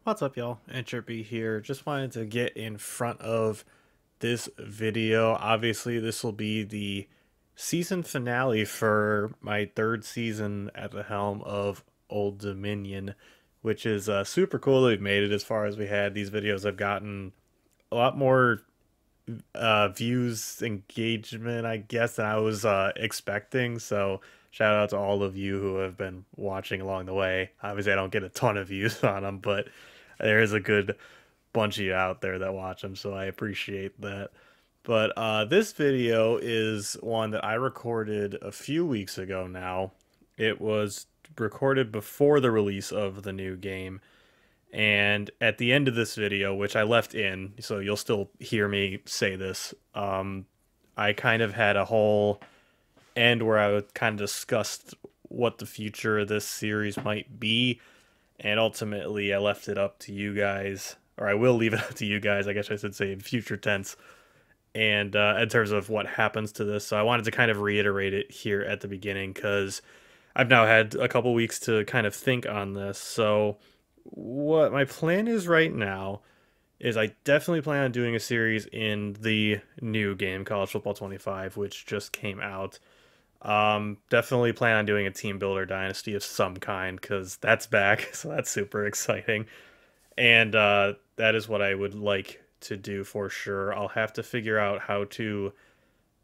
What's up, y'all? Entropy here. Just wanted to get in front of this video. Obviously, this will be the season finale for my third season at the helm of Old Dominion, which is super cool that we've made it as far as we had. These videos have gotten a lot more views, engagement, I guess, than I was expecting. So shout out to all of you who have been watching along the way. Obviously, I don't get a ton of views on them, but there is a good bunch of you out there that watch them, so I appreciate that. But this video is one that I recorded a few weeks ago now. It was recorded before the release of the new game. And at the end of this video, which I left in, so you'll still hear me say this, I kind of had a whole end where I would kind of discussed what the future of this series might be. And ultimately, I left it up to you guys, or I will leave it up to you guys, I guess I should say in future tense, and in terms of what happens to this. So I wanted to kind of reiterate it here at the beginning, because I've now had a couple weeks to kind of think on this. So what my plan is right now is I definitely plan on doing a series in the new game, College Football 25, which just came out. Definitely plan on doing a team builder dynasty of some kind, because that's back, so that's super exciting. And that is what I would like to do for sure. I'll have to figure out how to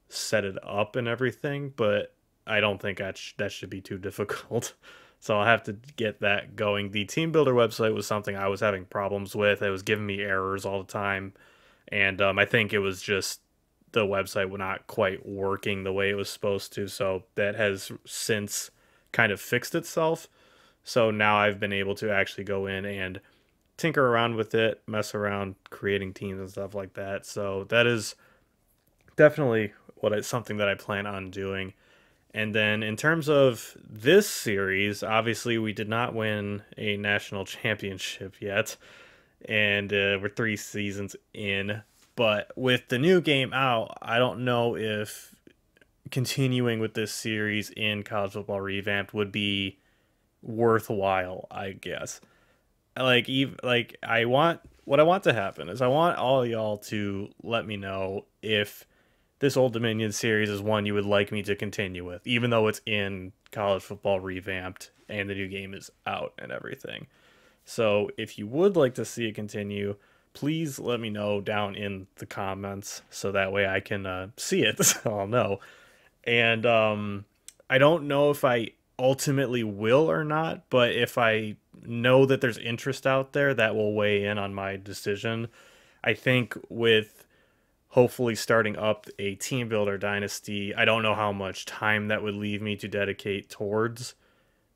set it up and everything, but I don't think that should be too difficult. So I'll have to get that going. The team builder website was something I was having problems with. It was giving me errors all the time. And I think it was just the website was not quite working the way it was supposed to. So that has since kind of fixed itself. So now I've been able to actually go in and tinker around with it, mess around, creating teams and stuff like that. So that is definitely something that I plan on doing. And then in terms of this series, obviously we did not win a national championship yet, and we're 3 seasons in. But with the new game out, I don't know if continuing with this series in College Football Revamped would be worthwhile, I guess. What I want to happen is I want all y'all to let me know if this Old Dominion series is one you would like me to continue with, even though it's in College Football Revamped and the new game is out and everything. So if you would like to see it continue, please let me know down in the comments, so that way I can see it, so I'll know. And I don't know if I ultimately will or not, but if I know that there's interest out there, that will weigh in on my decision. I think with hopefully starting up a team builder dynasty, I don't know how much time that would leave me to dedicate towards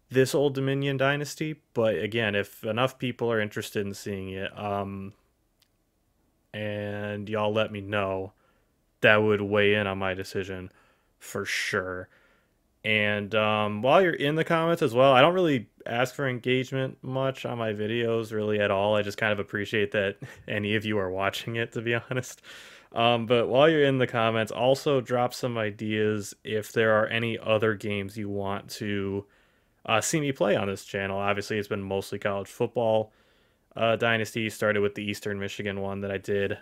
this Old Dominion dynasty, but again, if enough people are interested in seeing it, and y'all let me know, that would weigh in on my decision for sure. And while you're in the comments as well, I don't really ask for engagement much on my videos really at all. I just kind of appreciate that any of you are watching it, to be honest. But while you're in the comments, also drop some ideas if there are any other games you want to see me play on this channel. Obviously, it's been mostly college football. Dynasty started with the Eastern Michigan one that I did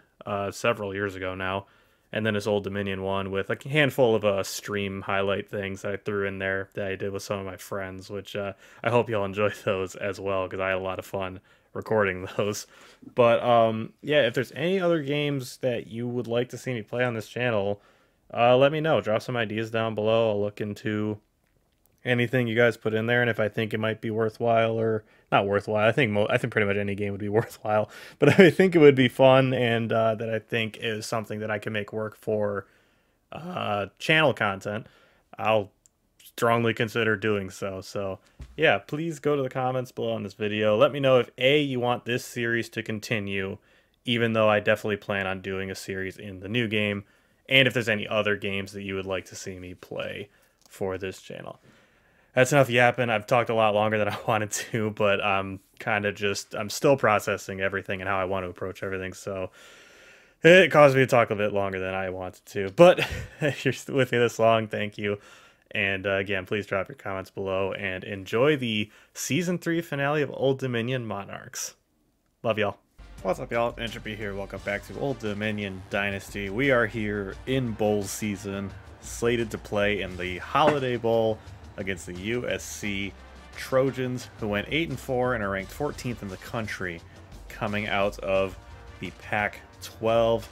several years ago now. And then this Old Dominion one with a handful of stream highlight things that I threw in there that I did with some of my friends, which I hope y'all enjoy those as well, because I had a lot of fun recording those. But yeah, if there's any other games that you would like to see me play on this channel, let me know. Drop some ideas down below. I'll look into anything you guys put in there, and if I think it might be worthwhile or not worthwhile, I think pretty much any game would be worthwhile, but I think it would be fun, and that I think is something that I can make work for channel content, I'll strongly consider doing so. So yeah, please go to the comments below on this video. Let me know if you want this series to continue, even though I definitely plan on doing a series in the new game, and if there's any other games that you would like to see me play for this channel. That's enough yapping. I've talked a lot longer than I wanted to, but I'm still processing everything and how I want to approach everything, so it caused me to talk a bit longer than I wanted to. But if you're with me this long, thank you. And again, please drop your comments below and enjoy the Season 3 finale of Old Dominion Monarchs. Love y'all. What's up, y'all? Entropy here. Welcome back to Old Dominion Dynasty. We are here in bowl season, slated to play in the Holiday Bowl against the USC Trojans, who went 8-4 and are ranked 14th in the country, coming out of the Pac-12.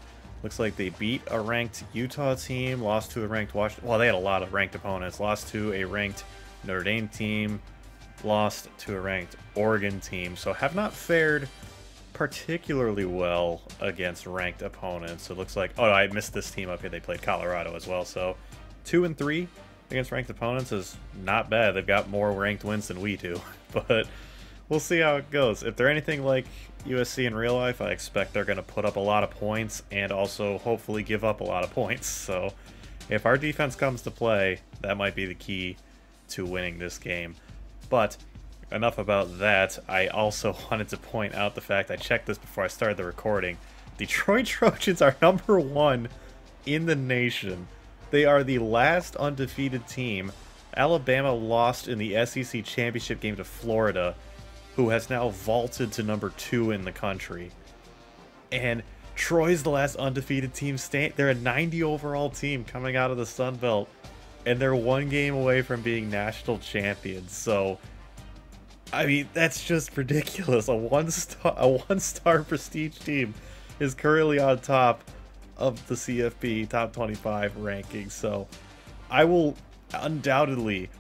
Looks like they beat a ranked Utah team, lost to a ranked Washington. Well, they had a lot of ranked opponents. Lost to a ranked Notre Dame team, lost to a ranked Oregon team. So have not fared particularly well against ranked opponents. It looks like, oh, I missed this team up here. They played Colorado as well. So 2-3 against ranked opponents is not bad. They've got more ranked wins than we do, but we'll see how it goes. If they're anything like USC in real life, I expect they're going to put up a lot of points and also hopefully give up a lot of points. So if our defense comes to play, that might be the key to winning this game. But enough about that. I also wanted to point out the fact, I checked this before I started the recording, Detroit Trojans are #1 in the nation. They are the last undefeated team. Alabama lost in the SEC championship game to Florida, who has now vaulted to #2 in the country. And Troy's the last undefeated team. They're a 90 overall team coming out of the Sun Belt, and they're one game away from being national champions. So I mean, that's just ridiculous. A one-star prestige team is currently on top of the CFB top 25 rankings. So I will undoubtedly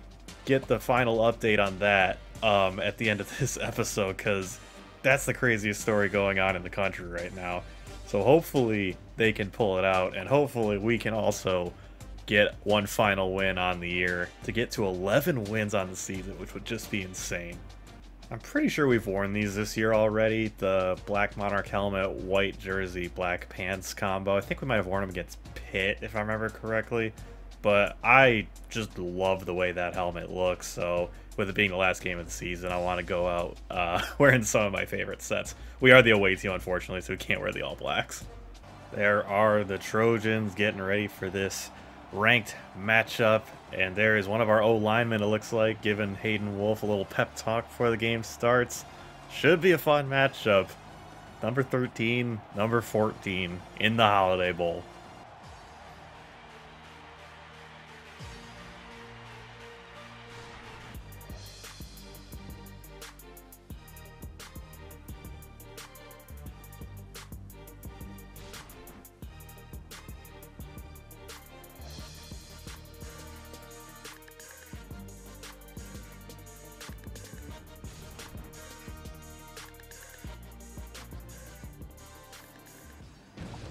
get the final update on that at the end of this episode, because that's the craziest story going on in the country right now. So hopefully they can pull it out, and hopefully we can also get one final win on the year to get to 11 wins on the season, which would just be insane. I'm pretty sure we've worn these this year already. The black Monarch helmet, white jersey, black pants combo. I think we might have worn them against Pitt, if I remember correctly. But I just love the way that helmet looks. So with it being the last game of the season, I want to go out wearing some of my favorite sets. We are the away team, unfortunately, so we can't wear the all blacks. There are the Trojans getting ready for this ranked matchup, and there is one of our O-linemen, it looks like, giving Hayden Wolf a little pep talk before the game starts. Should be a fun matchup. Number 13, number 14 in the Holiday Bowl.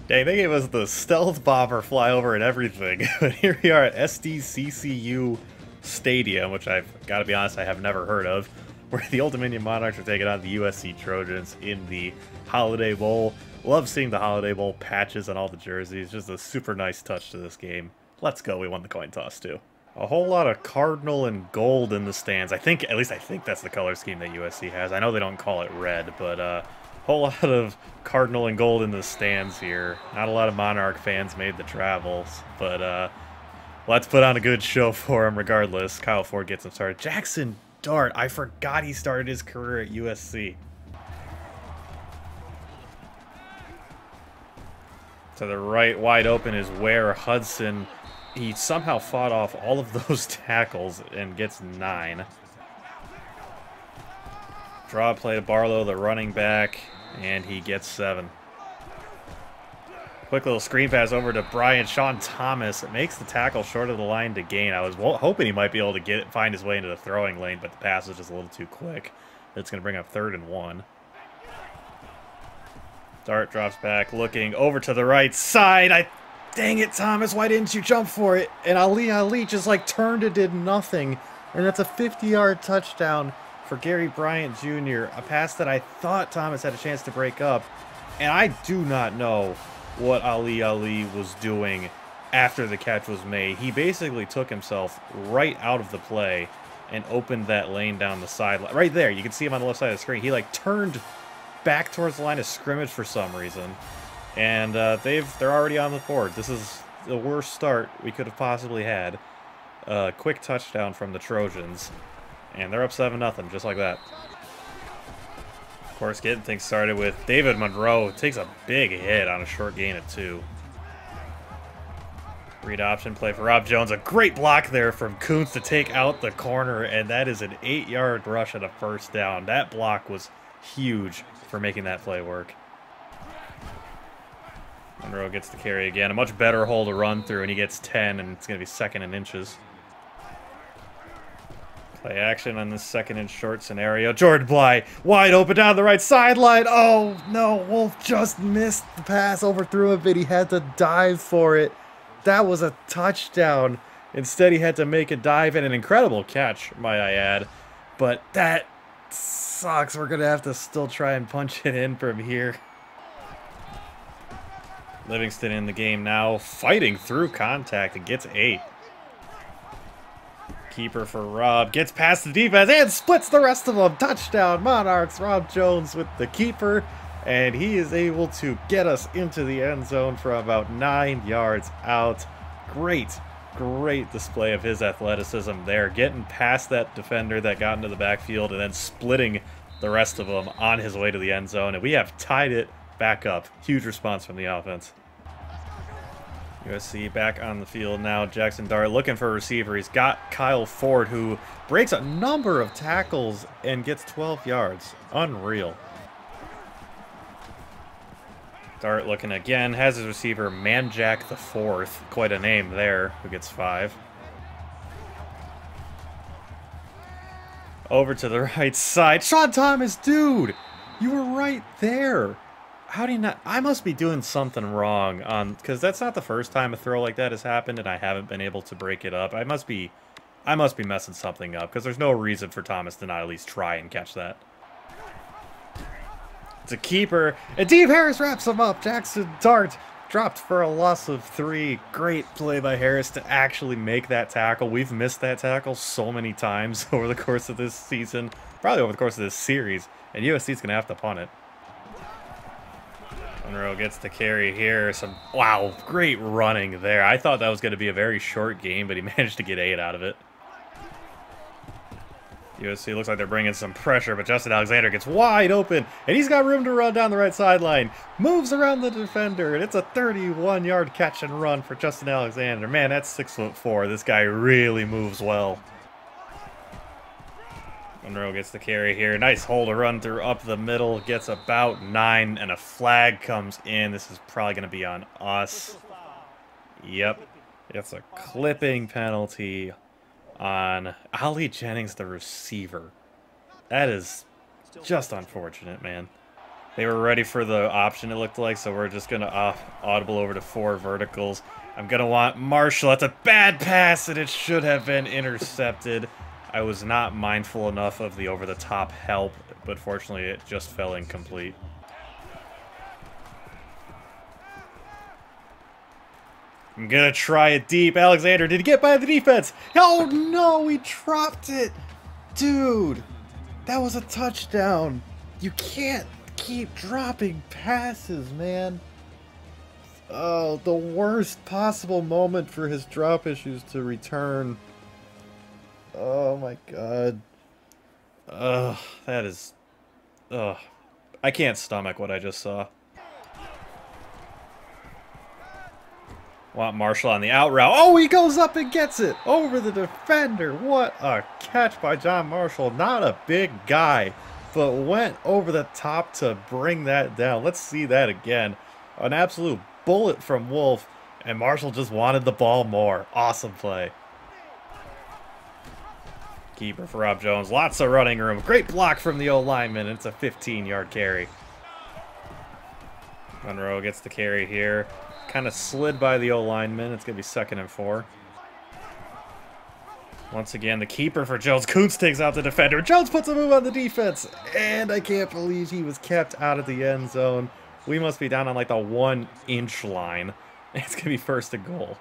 Dang, they gave us the stealth bomber flyover and everything. But here we are at SDCCU Stadium, which I've got to be honest, I have never heard of, where the Old Dominion Monarchs are taking on the USC Trojans in the Holiday Bowl. Love seeing the Holiday Bowl patches on all the jerseys. Just a super nice touch to this game. Let's go. We won the coin toss, too. A whole lot of cardinal and gold in the stands. At least I think that's the color scheme that USC has. I know they don't call it red, but whole lot of cardinal and gold in the stands here. Not a lot of Monarch fans made the travels, but let's put on a good show for him regardless. Kyle Ford gets him started. Jackson Dart, I forgot he started his career at USC. To the right, wide open, is Ware Hudson. He somehow fought off all of those tackles and gets 9. Draw play to Barlow, the running back, and he gets 7. Quick little screen pass over to Brian. Sean Thomas makes the tackle short of the line to gain. I was hoping he might be able to find his way into the throwing lane, but the pass was just a little too quick. It's going to bring up 3rd and 1. Dart drops back, looking over to the right side. Dang it, Thomas, why didn't you jump for it? And Ali just like turned and did nothing. And that's a 50-yard touchdown for Gary Bryant Jr., a pass that I thought Thomas had a chance to break up. And I do not know what Ali was doing after the catch was made. He basically took himself right out of the play and opened that lane down the sideline. Right there, you can see him on the left side of the screen. He like turned back towards the line of scrimmage for some reason. And they're already on the board. This is the worst start we could have possibly had. Quick touchdown from the Trojans. And they're up 7-0, just like that. Of course, getting things started with David Monroe. Takes a big hit on a short gain of 2. Read option play for Rob Jones. A great block there from Kuntz to take out the corner, and that is an 8-yard rush and a first down. That block was huge for making that play work. Monroe gets the carry again. A much better hole to run through, and he gets 10, and it's going to be 2nd and inches. Play action on this 2nd and short scenario. Jordan Bly wide open down the right sideline. Oh, no. Wolf just missed the pass, overthrew it, but he had to dive for it. That was a touchdown. Instead, he had to make a dive and an incredible catch, might I add. But that sucks. We're going to have to still try and punch it in from here. Livingston in the game now, fighting through contact and gets 8. Keeper for Rob, gets past the defense and splits the rest of them. Touchdown, Monarchs. Rob Jones with the keeper, and he is able to get us into the end zone from about 9 yards out. Great display of his athleticism there, getting past that defender that got into the backfield and then splitting the rest of them on his way to the end zone, and we have tied it back up. Huge response from the offense. USC back on the field now. Jackson Dart looking for a receiver. He's got Kyle Ford, who breaks a number of tackles and gets 12 yards. Unreal. Dart looking again. Has his receiver, Manjack the Fourth. Quite a name there, who gets 5. Over to the right side. Sean Thomas, dude! You were right there. How do you not? I must be doing something wrong because that's not the first time a throw like that has happened, and I haven't been able to break it up. I must be messing something up because there's no reason for Thomas to not at least try and catch that. It's a keeper, and Dave Harris wraps him up. Jackson Dart dropped for a loss of 3. Great play by Harris to actually make that tackle. We've missed that tackle so many times over the course of this season, probably over the course of this series, and USC's gonna have to punt it. Monroe gets the carry here. Wow, great running there. I thought that was going to be a very short game, but he managed to get 8 out of it. USC looks like they're bringing some pressure, but Justin Alexander gets wide open, and he's got room to run down the right sideline. Moves around the defender, and it's a 31-yard catch and run for Justin Alexander. Man, that's 6'4". This guy really moves well. Monroe gets the carry here. Nice hole to run through up the middle. Gets about 9, and a flag comes in. This is probably going to be on us. Yep. It's a clipping penalty on Ali Jennings, the receiver. That is just unfortunate, man. They were ready for the option, it looked like, so we're just going to audible over to 4 verticals. I'm going to want Marshall. That's a bad pass, and it should have been intercepted. I was not mindful enough of the over-the-top help, but fortunately it just fell incomplete. I'm gonna try it deep. Alexander, did he get by the defense? Oh no, he dropped it! Dude, that was a touchdown. You can't keep dropping passes, man. Oh, the worst possible moment for his drop issues to return. Oh my god. Ugh, that is... Ugh. I can't stomach what I just saw. Want Marshall on the out route. Oh, he goes up and gets it over the defender. What a catch by John Marshall. Not a big guy, but went over the top to bring that down. Let's see that again. An absolute bullet from Wolf, and Marshall just wanted the ball more. Awesome play. Keeper for Rob Jones. Lots of running room. Great block from the O-lineman. It's a 15-yard carry. Monroe gets the carry here. Kind of slid by the O-lineman. It's going to be 2nd and 4. Once again, the keeper for Jones. Kuntz takes out the defender. Jones puts a move on the defense. And I can't believe he was kept out of the end zone. We must be down on like the 1-inch line. It's going to be 1st and goal.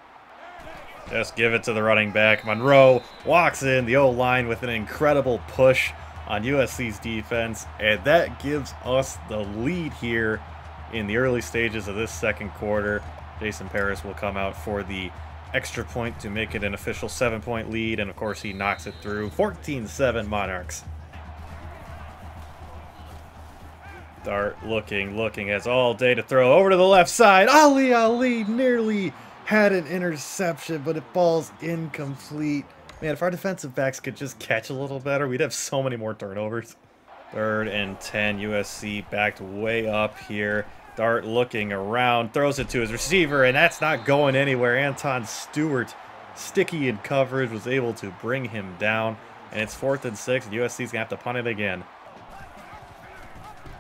Just give it to the running back. Monroe walks in the O-line with an incredible push on USC's defense, and that gives us the lead here in the early stages of this 2nd quarter. Jason Paris will come out for the extra point to make it an official 7-point lead, and of course he knocks it through. 14-7 Monarchs. Dart looking, has all day to throw over to the left side. Ali nearly had an interception, but it falls incomplete. Man, if our defensive backs could just catch a little better, we'd have so many more turnovers. 3rd and 10, USC backed way up here. Dart looking around, throws it to his receiver, and that's not going anywhere. Anton Stewart, sticky in coverage, was able to bring him down. And it's 4th and 6, and USC's going to have to punt it again.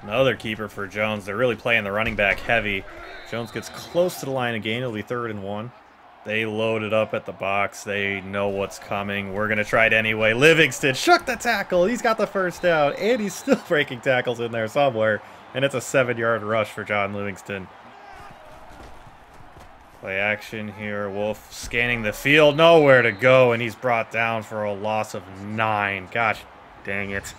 Another keeper for Jones. They're really playing the running back heavy. Jones gets close to the line again. It'll be 3rd and 1. They load it up at the box. They know what's coming. We're going to try it anyway. Livingston shook the tackle. He's got the first down, and he's still breaking tackles in there somewhere. And it's a 7-yard rush for John Livingston. Play action here. Wolf scanning the field. Nowhere to go, and he's brought down for a loss of 9. Gosh dang it.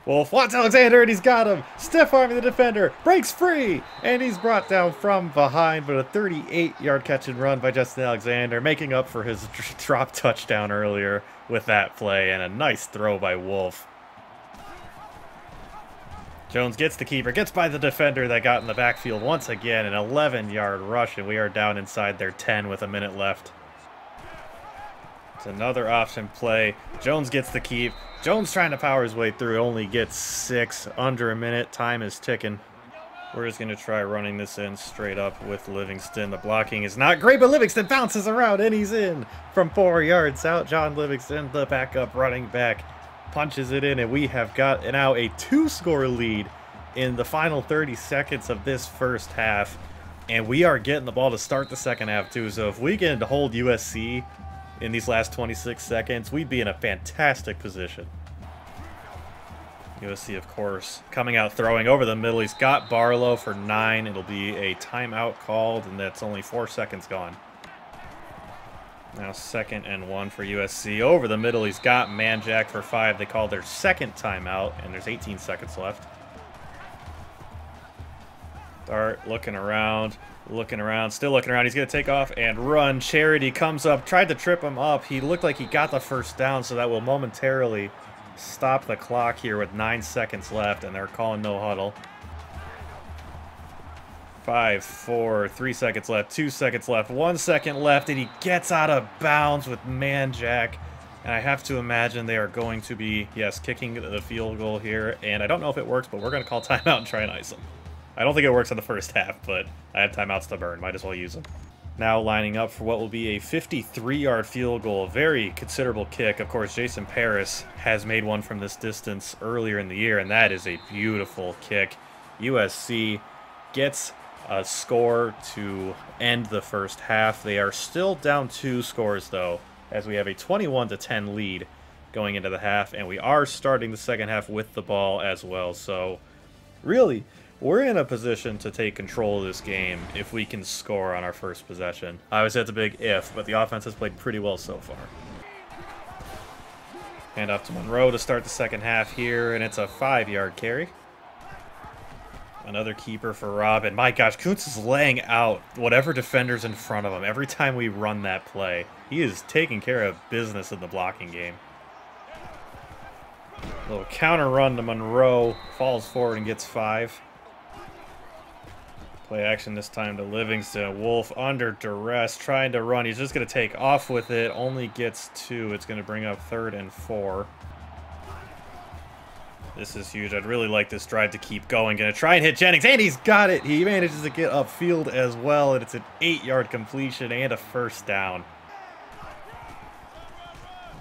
Wolf wants Alexander, and he's got him. Stiff arming the defender. Breaks free, and he's brought down from behind. But a 38-yard catch and run by Justin Alexander, making up for his drop touchdown earlier with that play. And a nice throw by Wolf. Jones gets the keeper, gets by the defender that got in the backfield once again. An 11-yard rush, and we are down inside their 10 with a minute left. It's another option play. Jones gets the keep. Jones trying to power his way through. Only gets 6. Under a minute. Time is ticking. We're just going to try running this in straight up with Livingston. The blocking is not great, but Livingston bounces around, and he's in from 4 yards out. John Livingston, the backup running back, punches it in, and we have got now a 2-score lead in the final 30 seconds of this first half. And we are getting the ball to start the second half, too. So if we can hold USC in these last 26 seconds, we'd be in a fantastic position. USC, of course, coming out throwing over the middle. He's got Barlow for 9. It'll be a timeout called, and that's only 4 seconds gone. Now 2nd and 1 for USC. Over the middle, he's got Manjack for 5. They called their second timeout, and there's 18 seconds left. Dart looking around, still looking around. He's going to take off and run. Charity comes up, tried to trip him up. He looked like he got the first down, so that will momentarily stop the clock here with 9 seconds left, and they're calling no huddle. 5, 4, 3 seconds left, 2 seconds left, 1 second left, and he gets out of bounds with Manjack. And I have to imagine they are going to be, yes, kicking the field goal here. And I don't know if it works, but we're going to call timeout and try and ice them. I don't think it works in the first half, but I have timeouts to burn. Might as well use them. Now lining up for what will be a 53-yard field goal. Very considerable kick. Of course, Jason Paris has made one from this distance earlier in the year, and that is a beautiful kick. USC gets a score to end the first half. They are still down 2 scores, though, as we have a 21-10 lead going into the half, and we are starting the second half with the ball as well. So, really, we're in a position to take control of this game if we can score on our first possession. Obviously, that's a big if, but the offense has played pretty well so far. Hand off to Monroe to start the second half here, and it's a 5-yard carry. Another keeper for Rob, and my gosh, Kuntz is laying out whatever defender's in front of him every time we run that play. He is taking care of business in the blocking game. A little counter run to Monroe, falls forward and gets 5. Play action this time to Livingston. Wolf under duress, trying to run. He's just going to take off with it. Only gets 2. It's going to bring up 3rd and 4. This is huge. I'd really like this drive to keep going. Going to try and hit Jennings, and he's got it. He manages to get upfield as well, and it's an 8-yard completion and a first down.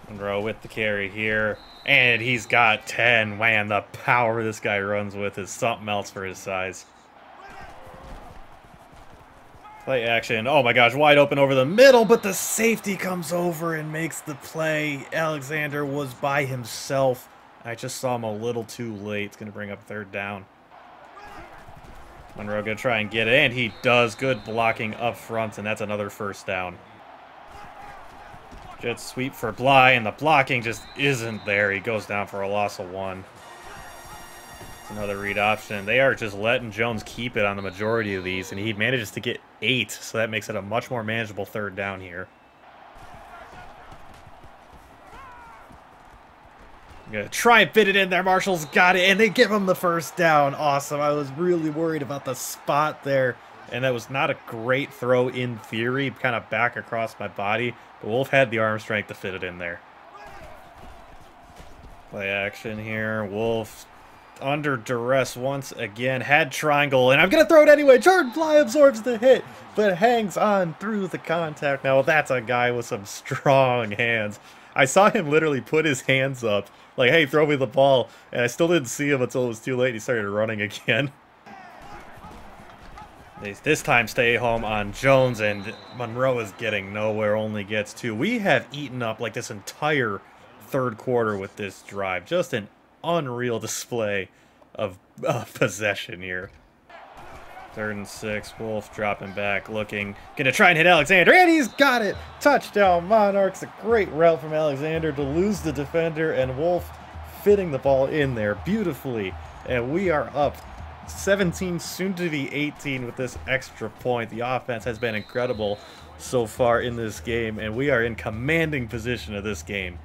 Monroe with the carry here, and he's got 10. Man, the power this guy runs with is something else for his size. Play action. Oh my gosh, wide open over the middle, but the safety comes over and makes the play. Alexander was by himself. I just saw him a little too late. It's going to bring up 3rd down. Monroe going to try and get it, and he does. Good blocking up front, and that's another first down. Jet sweep for Bly, and the blocking just isn't there. He goes down for a loss of 1. It's another read option. They are just letting Jones keep it on the majority of these, and he manages to get 8, so that makes it a much more manageable 3rd down here. Gonna try and fit it in there. Marshall's got it, and they give him the first down. Awesome. I was really worried about the spot there, and that was not a great throw in theory, kind of back across my body, but Wolf had the arm strength to fit it in there. Play action here. Wolf under duress once again. Had triangle, and I'm going to throw it anyway. Jordan Fly absorbs the hit, but hangs on through the contact. Now, that's a guy with some strong hands. I saw him literally put his hands up, like, hey, throw me the ball, and I still didn't see him until it was too late. He started running again. They this time stay home on Jones, and Monroe is getting nowhere, only gets 2. We have eaten up, like, this entire third quarter with this drive. Just an unreal display of possession here. 3rd and 6, Wolf dropping back, looking, gonna try and hit Alexander, and he's got it! Touchdown, Monarchs. A great route from Alexander to lose the defender, and Wolf fitting the ball in there beautifully. And we are up 17, soon to be 18 with this extra point. The offense has been incredible so far in this game, and we are in commanding position of this game.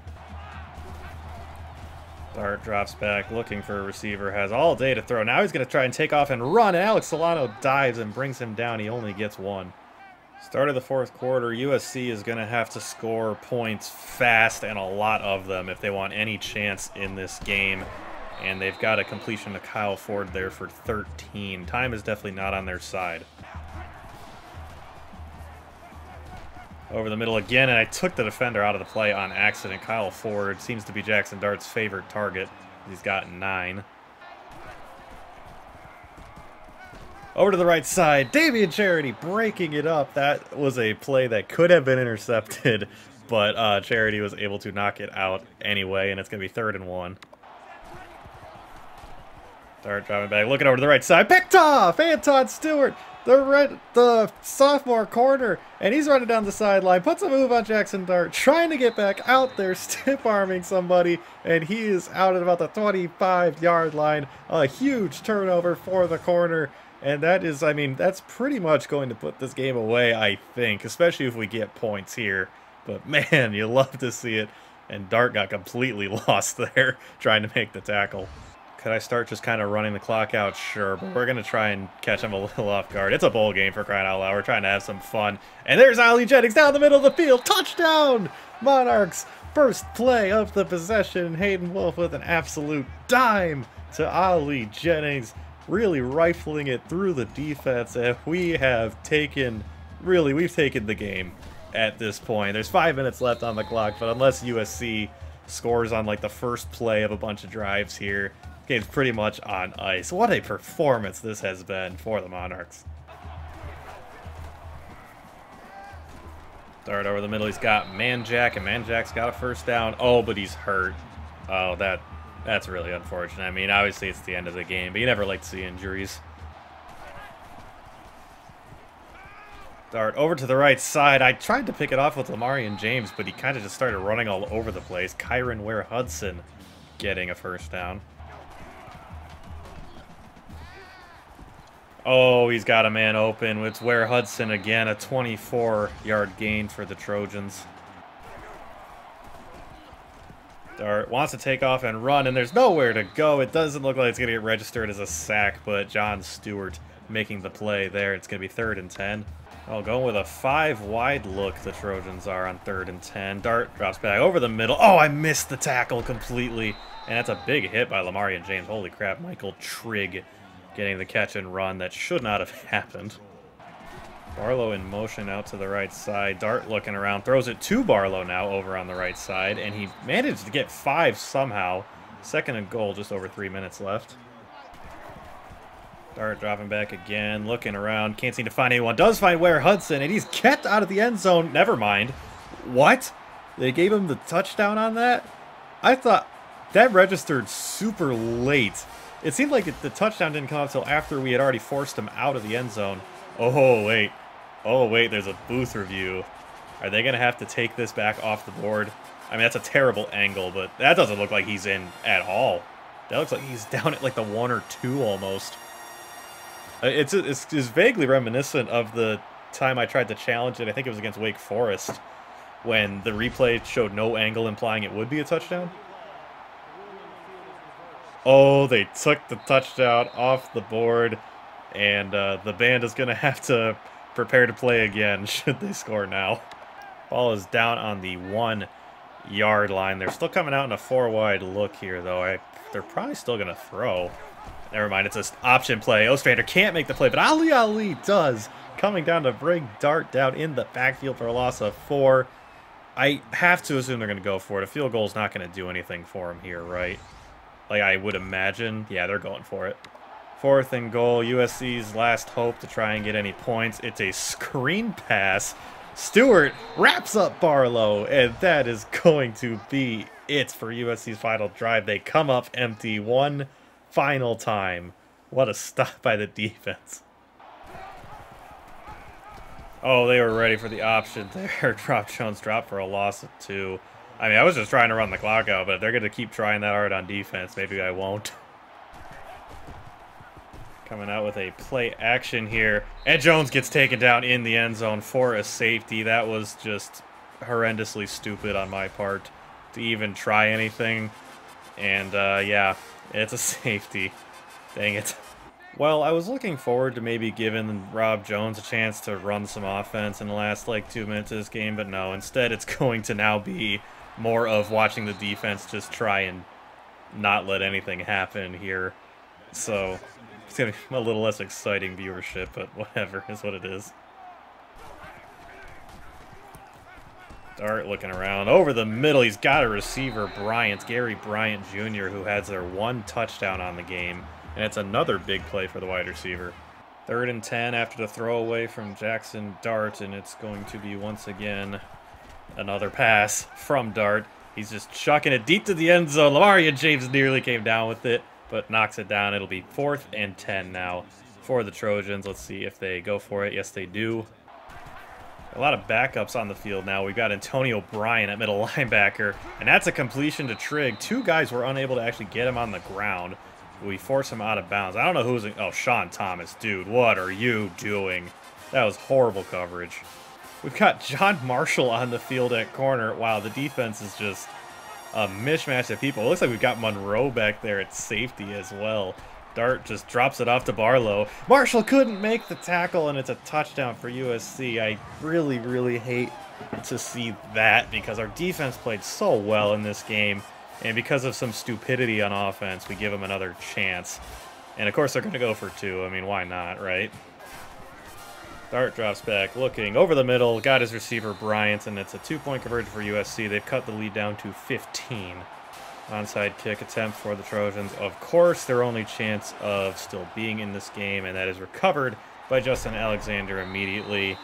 Dart drops back, looking for a receiver, has all day to throw. Now he's going to try and take off and run, and Alex Solano dives and brings him down. He only gets 1. Start of the 4th quarter, USC is going to have to score points fast, and a lot of them, if they want any chance in this game. And they've got a completion to Kyle Ford there for 13. Time is definitely not on their side. Over the middle again, and I took the defender out of the play on accident. Kyle Ford seems to be Jackson Dart's favorite target. He's got 9. Over to the right side, Davian Charity breaking it up. That was a play that could have been intercepted, but Charity was able to knock it out anyway, and it's going to be 3rd and 1. Dart driving back, looking over to the right side, picked off! Anton Stewart! The sophomore corner, and he's running down the sideline, puts a move on Jackson Dart, trying to get back out there, stiff-arming somebody, and he is out at about the 25-yard line. A huge turnover for the corner, and that is, I mean, that's pretty much going to put this game away, I think, especially if we get points here. But man, you love to see it, and Dart got completely lost there, trying to make the tackle. Could I start just kind of running the clock out? Sure, but we're going to try and catch him a little off guard. It's a bowl game, for crying out loud. We're trying to have some fun. And there's Ali Jennings down the middle of the field. Touchdown! Monarchs, first play of the possession. Hayden Wolf with an absolute dime to Ali Jennings, really rifling it through the defense. And we have taken, really, we've taken the game at this point. There's 5 minutes left on the clock, but unless USC scores on like the first play of a bunch of drives here, game's pretty much on ice. What a performance this has been for the Monarchs. Dart over the middle, he's got Manjack, and Manjack's got a first down. Oh, but he's hurt. Oh, that's really unfortunate. I mean, obviously it's the end of the game, but you never like to see injuries. Dart over to the right side. I tried to pick it off with Lamarian James, but he kind of just started running all over the place. Kyron Ware-Hudson getting a first down. Oh, he's got a man open. It's Ware-Hudson again, a 24-yard gain for the Trojans. Dart wants to take off and run, and there's nowhere to go. It doesn't look like it's going to get registered as a sack, but John Stewart making the play there. It's going to be 3rd and 10. Oh, going with a 5-wide look, the Trojans are on 3rd and 10. Dart drops back over the middle. Oh, I missed the tackle completely. And that's a big hit by Lamarian James. Holy crap, Michael Trigg getting the catch and run. That should not have happened. Barlow in motion out to the right side. Dart looking around, throws it to Barlow now over on the right side, and he managed to get 5 somehow. 2nd and goal, just over 3 minutes left. Dart dropping back again, looking around, can't seem to find anyone. Does find Ware-Hudson, and he's kept out of the end zone. Never mind. What? They gave him the touchdown on that? I thought that registered super late. It seemed like the touchdown didn't come up until after we had already forced him out of the end zone. Oh, wait. Oh, wait, there's a booth review. Are they going to have to take this back off the board? I mean, that's a terrible angle, but that doesn't look like he's in at all. That looks like he's down at like the 1 or 2 almost. It's vaguely reminiscent of the time I tried to challenge it. I think it was against Wake Forest when the replay showed no angle implying it would be a touchdown. Oh, they took the touchdown off the board, and the band is going to have to prepare to play again should they score now. Ball is down on the 1-yard line. They're still coming out in a 4-wide look here, though. They're probably still going to throw. Never mind, it's an option play. Ostrander can't make the play, but Ali does. Coming down to bring Dart down in the backfield for a loss of 4. I have to assume they're going to go for it. A field goal is not going to do anything for him here, right? Like I would imagine. Yeah, they're going for it. 4th and goal. USC's last hope to try and get any points. It's a screen pass. Stewart wraps up Barlow, and that is going to be it for USC's final drive. They come up empty one final time. What a stop by the defense. Oh, they were ready for the option there. Jones dropped for a loss of 2. I mean, I was just trying to run the clock out, but if they're going to keep trying that hard on defense, maybe I won't. Coming out with a play action here. And Jones gets taken down in the end zone for a safety. That was just horrendously stupid on my part to even try anything. And, yeah, it's a safety. Dang it. Well, I was looking forward to maybe giving Rob Jones a chance to run some offense in the last, like, 2 minutes of this game, but no. Instead, it's going to now be more of watching the defense just try and not let anything happen here. So it's going to be a little less exciting viewership, but whatever is what it is. Dart looking around. Over the middle, he's got a receiver, Gary Bryant Jr., who has their 1 touchdown on the game. And it's another big play for the wide receiver. 3rd and 10 after the throwaway from Jackson Dart, and it's going to be once again another pass from Dart. He's just chucking it deep to the end zone. Lamarian James nearly came down with it, but knocks it down. It'll be 4th and 10 now for the Trojans. Let's see if they go for it. Yes, they do. A lot of backups on the field now. We've got Antonio Bryan at middle linebacker, and that's a completion to Trigg. 2 guys were unable to actually get him on the ground. We force him out of bounds. I don't know who's... Oh, Sean Thomas. Dude, what are you doing? That was horrible coverage. We've got John Marshall on the field at corner. Wow, the defense is just a mishmash of people. It looks like we've got Monroe back there at safety as well. Dart just drops it off to Barlow. Marshall couldn't make the tackle, and it's a touchdown for USC. I really, really hate to see that because our defense played so well in this game. And because of some stupidity on offense, we give them another chance. And of course they're going to go for 2. I mean, why not, right? Dart drops back, looking over the middle, got his receiver Bryant, and it's a 2-point conversion for USC. They've cut the lead down to 15. Onside kick attempt for the Trojans. Of course, their only chance of still being in this game, and that is recovered by Justin Alexander immediately.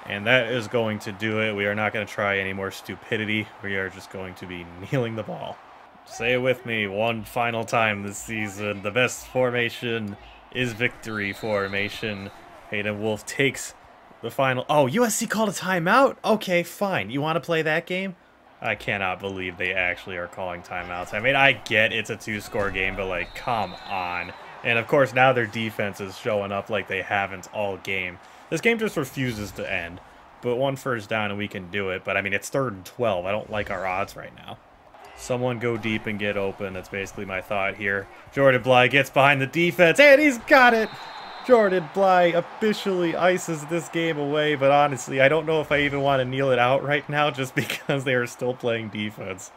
And that is going to do it. We are not going to try any more stupidity. We are just going to be kneeling the ball. Say it with me one final time this season. The best formation is victory formation. Hayden Wolf takes the final... Oh, USC called a timeout? Okay, fine. You want to play that game? I cannot believe they actually are calling timeouts. I mean, I get it's a 2-score game, but, like, come on. And, of course, now their defense is showing up like they haven't all game. This game just refuses to end. But 1 first down and we can do it. But, I mean, it's 3rd and 12. I don't like our odds right now. Someone go deep and get open. That's basically my thought here. Jordan Bly gets behind the defense, and he's got it! Jordan Bly officially ices this game away, but honestly, I don't know if I even want to kneel it out right now just because they are still playing defense.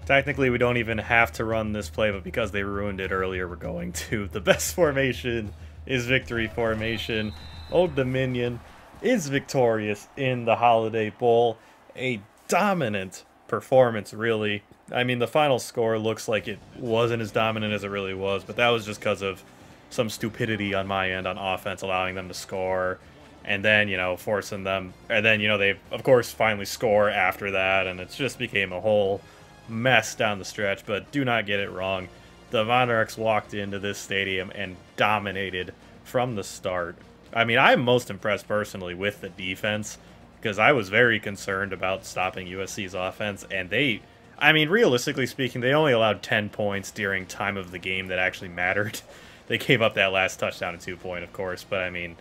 Technically, we don't even have to run this play, but because they ruined it earlier, we're going to. The best formation is victory formation. Old Dominion is victorious in the Holiday Bowl. A dominant performance, really. I mean, the final score looks like it wasn't as dominant as it really was, but that was just because of some stupidity on my end on offense, allowing them to score, and then, you know, forcing them, and then, you know, they, of course, finally score after that, and it just became a whole mess down the stretch. But do not get it wrong. The Monarchs walked into this stadium and dominated from the start. I mean, I'm most impressed personally with the defense, because I was very concerned about stopping USC's offense, and they... I mean, realistically speaking, they only allowed 10 points during time of the game that actually mattered. They gave up that last touchdown at 2-point, of course, but I mean,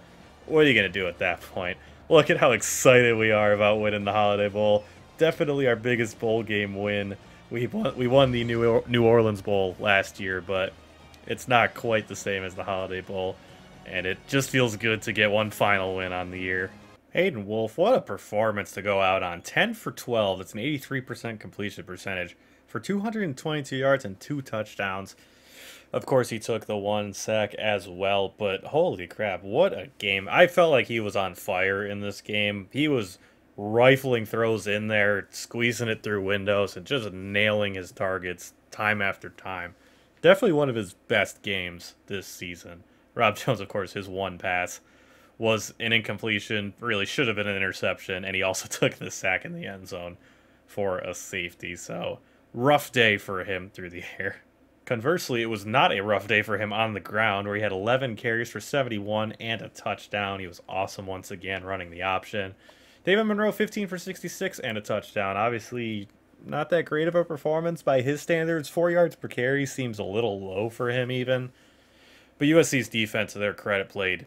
what are you going to do at that point? Look at how excited we are about winning the Holiday Bowl. Definitely our biggest bowl game win. We won the New Orleans Bowl last year, but it's not quite the same as the Holiday Bowl, and it just feels good to get one final win on the year. Hayden Wolf, what a performance to go out on. 10 for 12. It's an 83% completion percentage for 222 yards and 2 touchdowns. Of course, he took the 1 sack as well, but holy crap, what a game. I felt like he was on fire in this game. He was rifling throws in there, squeezing it through windows, and just nailing his targets time after time. Definitely one of his best games this season. Rob Jones, of course, his one pass was an incompletion, really should have been an interception, and he also took the sack in the end zone for a safety. So, rough day for him through the air. Conversely, it was not a rough day for him on the ground, where he had 11 carries for 71 and a touchdown. He was awesome once again running the option. David Monroe, 15 for 66 and a touchdown. Obviously, not that great of a performance by his standards. 4 yards per carry seems a little low for him even. But USC's defense, to their credit, played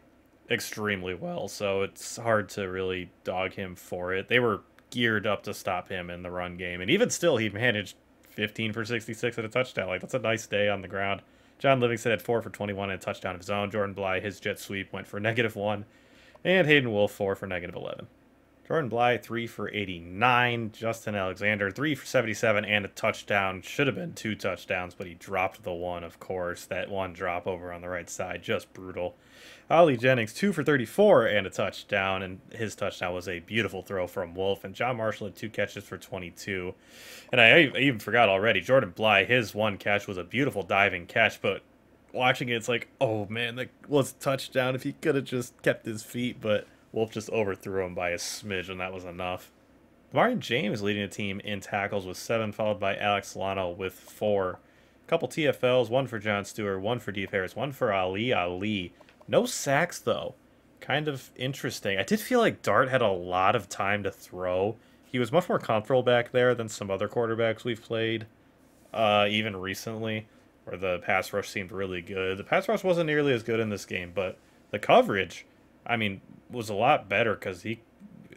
extremely well, so it's hard to really dog him for it. They were geared up to stop him in the run game, and even still, he managed 15 for 66 and a touchdown. Like, that's a nice day on the ground. John Livingston had 4 for 21 and a touchdown of his own. Jordan Bly, his jet sweep, went for -1, and Hayden Wolf, 4 for -11. Jordan Bly, 3 for 89. Justin Alexander, 3 for 77 and a touchdown. Should have been 2 touchdowns, but he dropped the 1, of course. That 1 drop over on the right side, just brutal. Ollie Jennings, 2 for 34 and a touchdown, and his touchdown was a beautiful throw from Wolf. And John Marshall had 2 catches for 22. And I even forgot already, Jordan Bly, his 1 catch was a beautiful diving catch, but watching it, it's like, oh man, that was a touchdown if he could have just kept his feet, but Wolf just overthrew him by a smidge, and that was enough. Marion James leading the team in tackles with 7, followed by Alex Solano with 4. A couple TFLs, 1 for John Stewart, 1 for Deep Harris, 1 for Ali. No sacks, though. Kind of interesting. I did feel like Dart had a lot of time to throw. He was much more comfortable back there than some other quarterbacks we've played, even recently, where the pass rush seemed really good. The pass rush wasn't nearly as good in this game, but the coverage, I mean, was a lot better because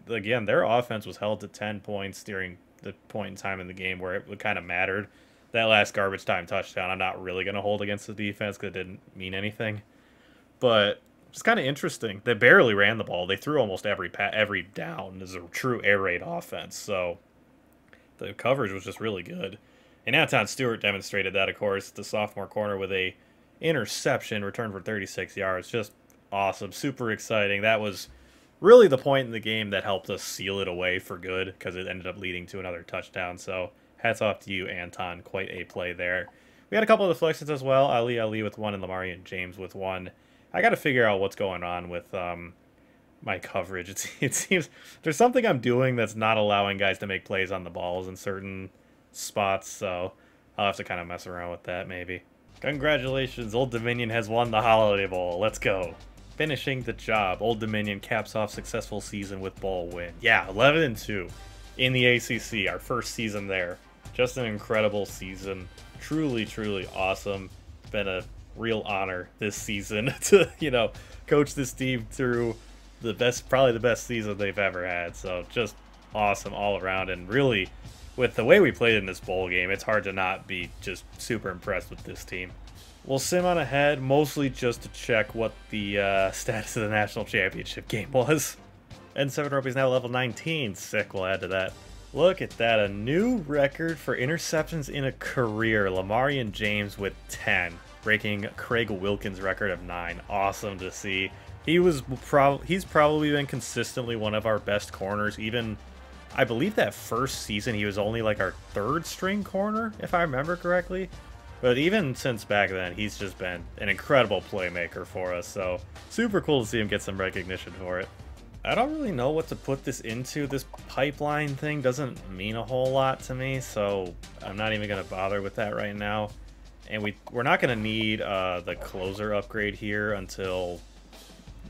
again, their offense was held to 10 points during the point in time in the game where it kind of mattered. That last garbage time touchdown, I'm not really going to hold against the defense because it didn't mean anything. But it's kind of interesting. They barely ran the ball. They threw almost every down as a true air raid offense. So the coverage was just really good. And Anton Stewart demonstrated that, of course, the sophomore corner with a interception, returned for 36 yards. Just awesome. Super exciting. That was really the point in the game that helped us seal it away for good because it ended up leading to another touchdown. So hats off to you, Anton. Quite a play there. We had a couple of deflections as well. Ali with 1 and Lamarian James with 1. I got to figure out what's going on with my coverage. It seems there's something I'm doing that's not allowing guys to make plays on the balls in certain spots, so I'll have to kind of mess around with that maybe. Congratulations, Old Dominion has won the Holiday Bowl. Let's go. Finishing the job. Old Dominion caps off successful season with bowl win. Yeah, 11-2 in the ACC, our first season there. Just an incredible season. Truly, truly awesome. It's been a real honor this season to, coach this team through probably the best season they've ever had. So just awesome all around, and really with the way we played in this bowl game, it's hard to not be just super impressed with this team. We'll sim on ahead, mostly just to check what the status of the national championship game was. N7 Ropey is now level 19. Sick, we'll add to that. Look at that, a new record for interceptions in a career. Lamarian James with 10. Breaking Craig Wilkins' record of 9. Awesome to see. He's probably been consistently one of our best corners. Even, I believe that first season he was only like our 3rd string corner, if I remember correctly. But even since back then, he's just been an incredible playmaker for us. So super cool to see him get some recognition for it. I don't really know what to put this into. This pipeline thing doesn't mean a whole lot to me, so I'm not even going to bother with that right now. And we're not going to need the closer upgrade here until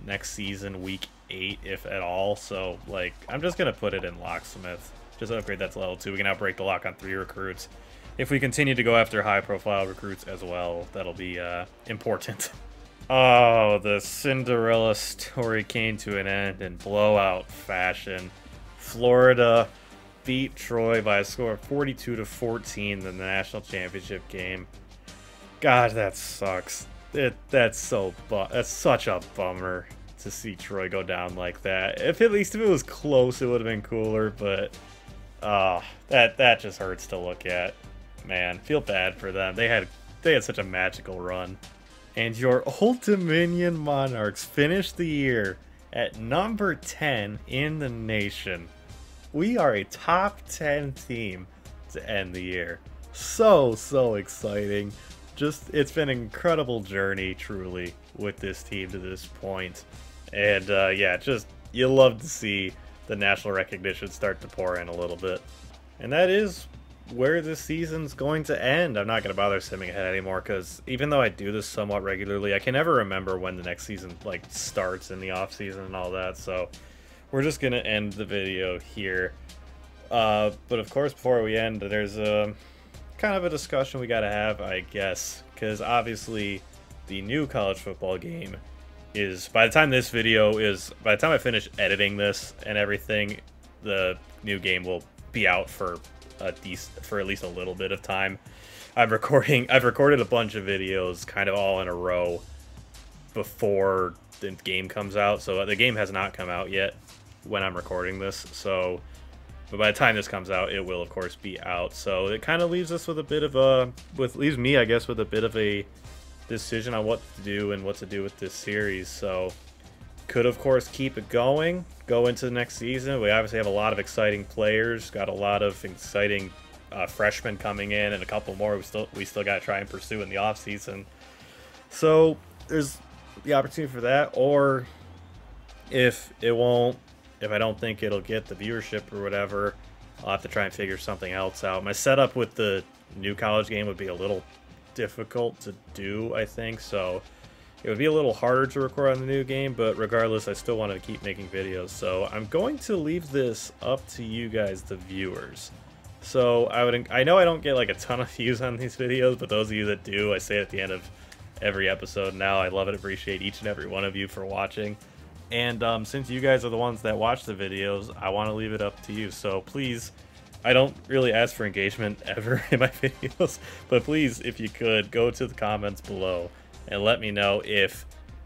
next season, week 8, if at all. So, like, I'm just going to put it in Locksmith. Just upgrade that to level 2. We can now break the lock on 3 recruits. If we continue to go after high-profile recruits as well, that'll be important. Oh, the Cinderella story came to an end in blowout fashion. Florida beat Troy by a score of 42-14 in the national championship game. God, that sucks. That's such a bummer to see Troy go down like that. If at least if it was close, it would have been cooler. But that just hurts to look at. Man, feel bad for them. They had such a magical run. And your Old Dominion Monarchs finished the year at number 10 in the nation. We are a top 10 team to end the year. So exciting. It's been an incredible journey, truly, with this team to this point. And yeah, you love to see the national recognition start to pour in a little bit. And that is where this season's going to end. I'm not going to bother skimming ahead anymore, because even though I do this somewhat regularly, I can never remember when the next season starts in the off season and all that. So we're just going to end the video here. But of course, before we end, there's a kind of a discussion we got to have, I guess, because obviously the new college football game is, by the time I finish editing this and everything, the new game will be out for at least a little bit of time. I've recorded a bunch of videos kind of all in a row before the game comes out, so the game has not come out yet when I'm recording this. So but by the time this comes out, it will of course be out. So it kind of leaves us with a bit of leaves me, I guess, with a bit of a decision on what to do and what to do with this series. So could of course keep it going, go into the next season. We obviously have a lot of exciting players, got a lot of exciting freshmen coming in, and a couple more we still got to try and pursue in the off season. So there's the opportunity for that, or if I don't think it'll get the viewership or whatever, I'll have to try and figure something else out. My setup with the new college game would be a little difficult to do, I think, so it would be a little harder to record on the new game, but regardless, I still want to keep making videos. So I'm going to leave this up to you guys, the viewers. So I know I don't get like a ton of views on these videos, but those of you that do, I say at the end of every episode now, I love and appreciate each and every one of you for watching. And since you guys are the ones that watch the videos, I want to leave it up to you. So please, I don't really ask for engagement ever in my videos, but please, if you could, go to the comments below and let me know if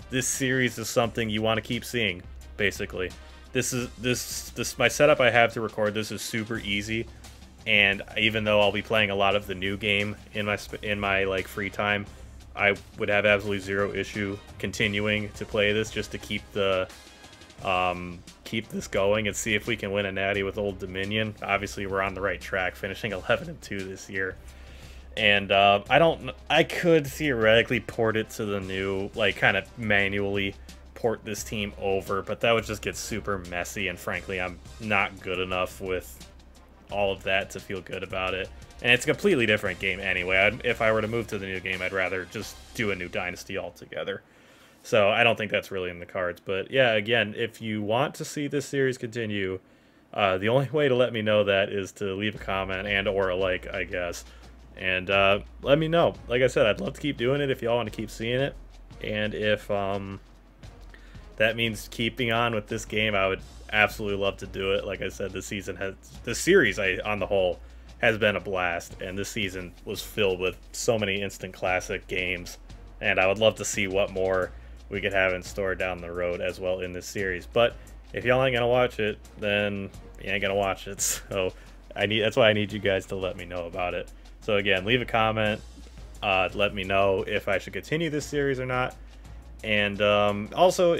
this series is something you want to keep seeing. Basically, this my setup I have to record this is super easy, and even though I'll be playing a lot of the new game in my like free time, I would have absolutely zero issue continuing to play this just to keep this going and see if we can win a natty with Old Dominion. Obviously, we're on the right track, finishing 11-2 this year. And I could theoretically port it to the new, like kind of manually port this team over, but that would just get super messy, and frankly, I'm not good enough with all of that to feel good about it. And it's a completely different game anyway. If I were to move to the new game, I'd rather just do a new Dynasty altogether. So I don't think that's really in the cards. But yeah, again, if you want to see this series continue, the only way to let me know that is to leave a comment and or a like, I guess. And let me know. Like I said, I'd love to keep doing it if y'all want to keep seeing it. And if that means keeping on with this game, I would absolutely love to do it. Like I said, the series on the whole has been a blast, and this season was filled with so many instant classic games, and I would love to see what more we could have in store down the road as well in this series. But if y'all ain't gonna watch it, then you ain't gonna watch it. So that's why I need you guys to let me know about it. So again, leave a comment, let me know if I should continue this series or not, and also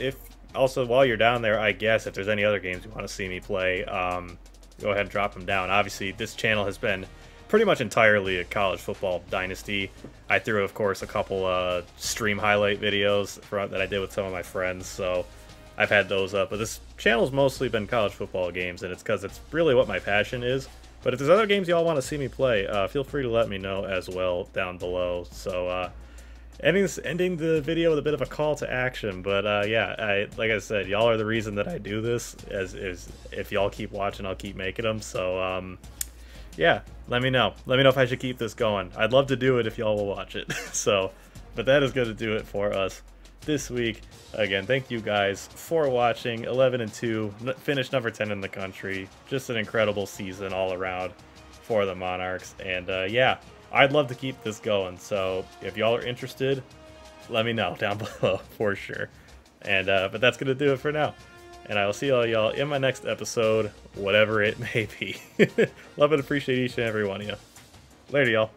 while you're down there, I guess if there's any other games you want to see me play, go ahead and drop them down. Obviously, this channel has been pretty much entirely a college football dynasty. I threw, of course, a couple stream highlight videos that I did with some of my friends, so I've had those up. But this channel's mostly been college football games, and it's because it's really what my passion is. But if there's other games y'all want to see me play, feel free to let me know as well down below. So, ending the video with a bit of a call to action, but yeah, like I said, y'all are the reason that I do this. As if y'all keep watching, I'll keep making them. So yeah, let me know if I should keep this going. I'd love to do it if y'all will watch it. So, but that is going to do it for us this week. Again, thank you guys for watching. 11-2, finished number 10 in the country. Just an incredible season all around for the Monarchs. And yeah, I'd love to keep this going. So if y'all are interested, let me know down below for sure. And but that's gonna do it for now. And I will see all y'all in my next episode, whatever it may be. Love and appreciate each and every one of you. Later, y'all.